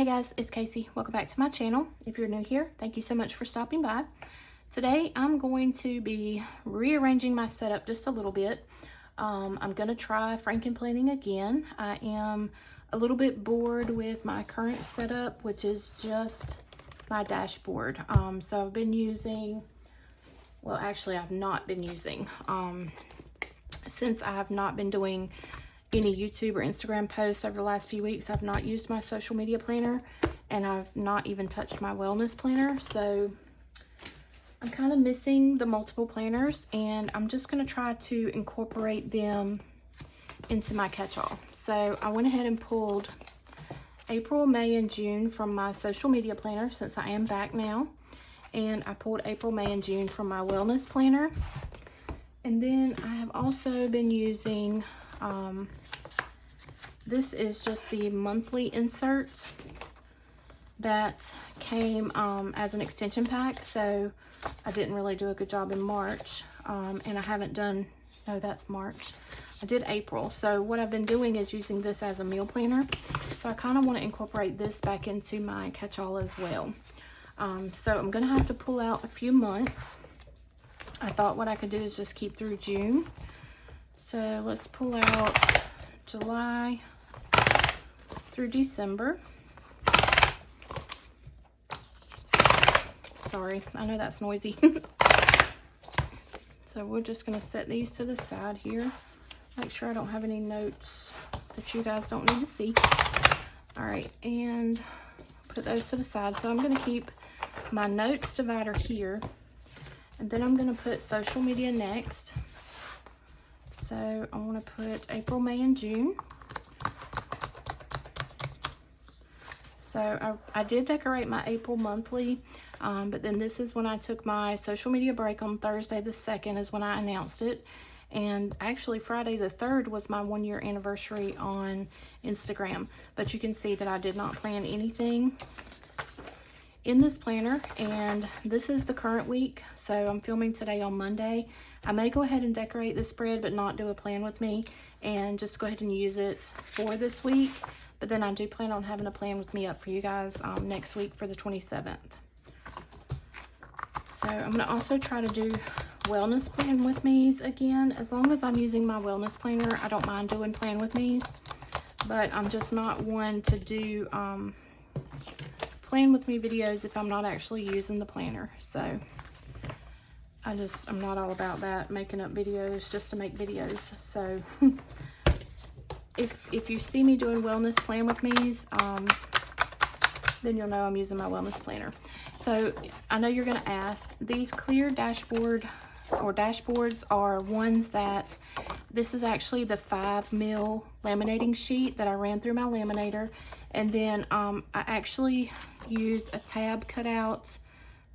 Hey guys, it's Casey. Welcome back to my channel. If you're new here, thank you so much for stopping by. Today I'm going to be rearranging my setup just a little bit. I'm going to try Franken-Planning again. I am a little bit bored with my current setup, which is just my dashboard. So I've been using, well actually I've not been using, since I have not been doing any YouTube or Instagram posts over the last few weeks, I've not used my social media planner, and I've not even touched my wellness planner. So I'm kind of missing the multiple planners, and I'm just going to try to incorporate them into my catch-all. So I went ahead and pulled April, May, and June from my social media planner, since I am back now. And I pulled April, May, and June from my wellness planner. And then I have also been using, this is just the monthly insert that came as an extension pack. So I didn't really do a good job in March, and I haven't done, no, that's March. I did April. So what I've been doing is using this as a meal planner. So I kind of want to incorporate this back into my catch-all as well. So I'm going to have to pull out a few months. I thought what I could do is just keep through June. So let's pull out July through December. Sorry, I know that's noisy. So we're just going to set these to the side here. Make sure I don't have any notes that you guys don't need to see. All right, and put those to the side. So I'm going to keep my notes divider here, and then I'm going to put social media next. So I want to put April, May, and June. So I did decorate my April monthly, but then this is when I took my social media break on Thursday the 2nd is when I announced it. And actually Friday the 3rd was my 1-year anniversary on Instagram. But you can see that I did not plan anything in this planner, and this is the current week. So I'm filming today on Monday. I may go ahead and decorate the spread but not do a plan with me, and just go ahead and use it for this week. But then I do plan on having a plan with me up for you guys next week for the 27th. So I'm going to also try to do wellness plan with me's again. As long as I'm using my wellness planner, I don't mind doing plan with me's. But I'm just not one to do plan with me videos if I'm not actually using the planner. So I'm not all about that, making up videos just to make videos. So if you see me doing wellness plan with me's, then you'll know I'm using my wellness planner. So I know you're going to ask, these clear dashboards are ones that, this is actually the 5 mil laminating sheet that I ran through my laminator. And then I actually used a tab cutout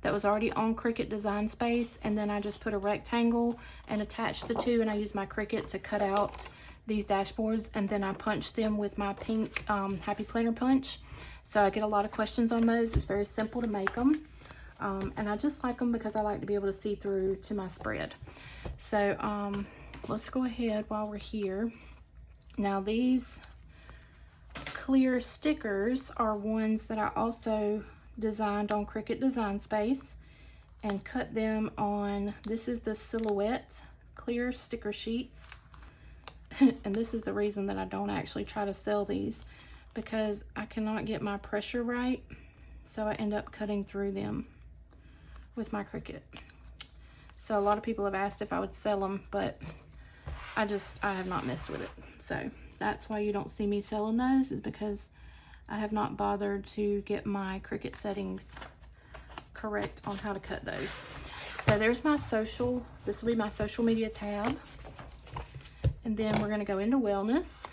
that was already on Cricut Design Space, and then I just put a rectangle and attached the two, and I used my Cricut to cut out these dashboards, and then I punched them with my pink Happy Planner punch. So I get a lot of questions on those. It's very simple to make them, and I just like them because I like to be able to see through to my spread. So let's go ahead while we're here. Now these clear stickers are ones that I also designed on Cricut Design Space and cut them on, this is the Silhouette clear sticker sheets. And this is the reason that I don't actually try to sell these, because I cannot get my pressure right, so I end up cutting through them with my Cricut. So a lot of people have asked if I would sell them, but I have not messed with it. So that's why you don't see me selling those, is because I have not bothered to get my Cricut settings correct on how to cut those. So there's my social, this will be my social media tab. And then we're going to go into wellness.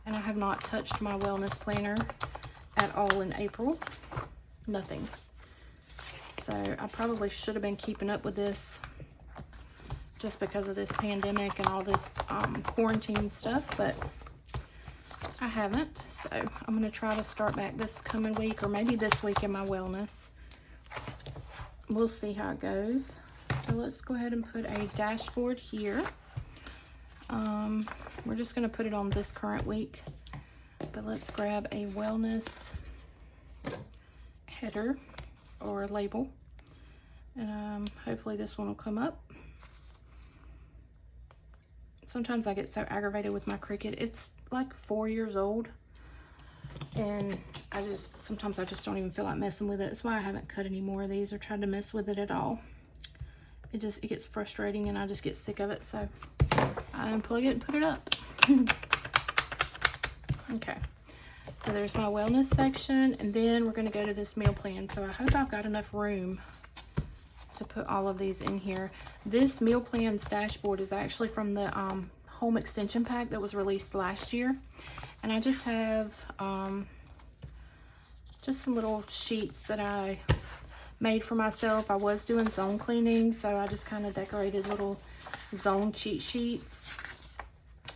And I have not touched my wellness planner at all in April. Nothing. So I probably should have been keeping up with this just because of this pandemic and all this quarantine stuff, but I haven't. So I'm going to try to start back this coming week, or maybe this week in my wellness. We'll see how it goes. So let's go ahead and put a dashboard here. We're just going to put it on this current week. But let's grab a wellness header or label, and hopefully this one will come up. Sometimes I get so aggravated with my Cricut. It's like 4 years old, and sometimes I just don't even feel like messing with it. That's why I haven't cut any more of these or tried to mess with it at all. It gets frustrating, and I just get sick of it, so I unplug it and put it up. Okay, so there's my wellness section, and then we're going to go to this meal plan. So I hope I've got enough room to put all of these in here. This meal plan's dashboard is actually from the home extension pack that was released last year, and I just have just some little sheets that I made for myself. I was doing zone cleaning, so I just kind of decorated little zone cheat sheets.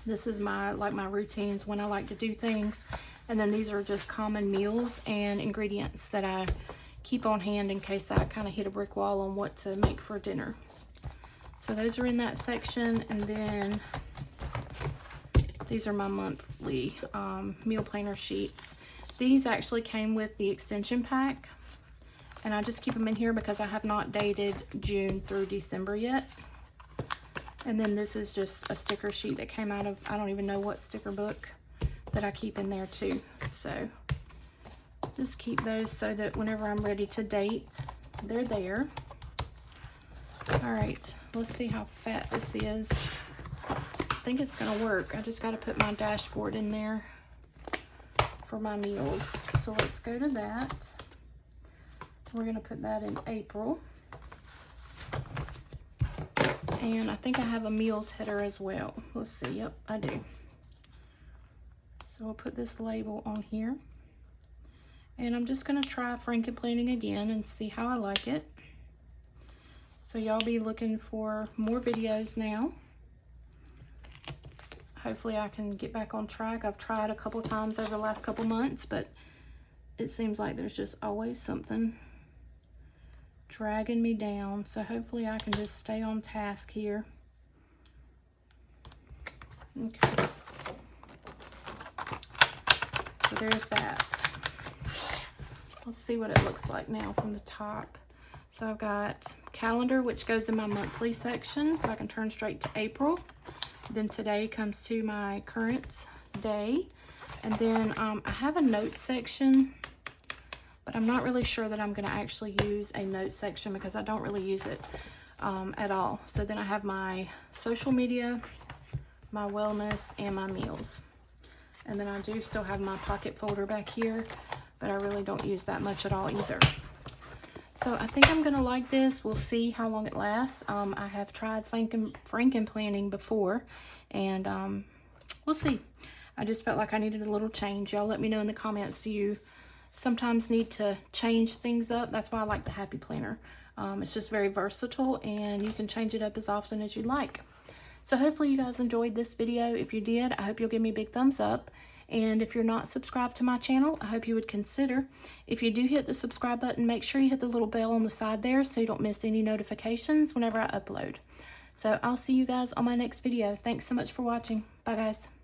This is my routines when I like to do things, and then these are just common meals and ingredients that I keep on hand in case I kind of hit a brick wall on what to make for dinner. So those are in that section, and then these are my monthly meal planner sheets. These actually came with the extension pack, and I just keep them in here because I have not dated June through December yet. And then this is just a sticker sheet that came out of, I don't even know what sticker book, that I keep in there too. So just keep those so that whenever I'm ready to date, they're there. All right, let's see how fat this is. I think it's gonna work. I just gotta put my dashboard in there for my meals. So let's go to that. We're gonna put that in April. And I think I have a meals header as well. Let's see, yep, I do. So we'll put this label on here. And I'm just gonna try Franken-Planning again and see how I like it. So y'all be looking for more videos now. Hopefully I can get back on track. I've tried a couple times over the last couple months, but it seems like there's just always something dragging me down. So hopefully I can just stay on task here. Okay. So there's that. Let's see what it looks like now from the top. So I've got calendar, which goes in my monthly section, so I can turn straight to April. Then today comes to my current day. And then I have a notes section, but I'm not really sure that I'm gonna actually use a notes section because I don't really use it at all. So then I have my social media, my wellness, and my meals. And then I do still have my pocket folder back here, but I really don't use that much at all either. So I think I'm gonna like this. We'll see how long it lasts. I have tried Franken-Planning before, and we'll see. I just felt like I needed a little change. Y'all let me know in the comments, do you sometimes need to change things up? That's why I like the Happy Planner. It's just very versatile, and you can change it up as often as you like. So hopefully you guys enjoyed this video. If you did, I hope you'll give me a big thumbs up. And if you're not subscribed to my channel, I hope you would consider. If you do hit the subscribe button, make sure you hit the little bell on the side there so you don't miss any notifications whenever I upload. So I'll see you guys on my next video. Thanks so much for watching. Bye, guys.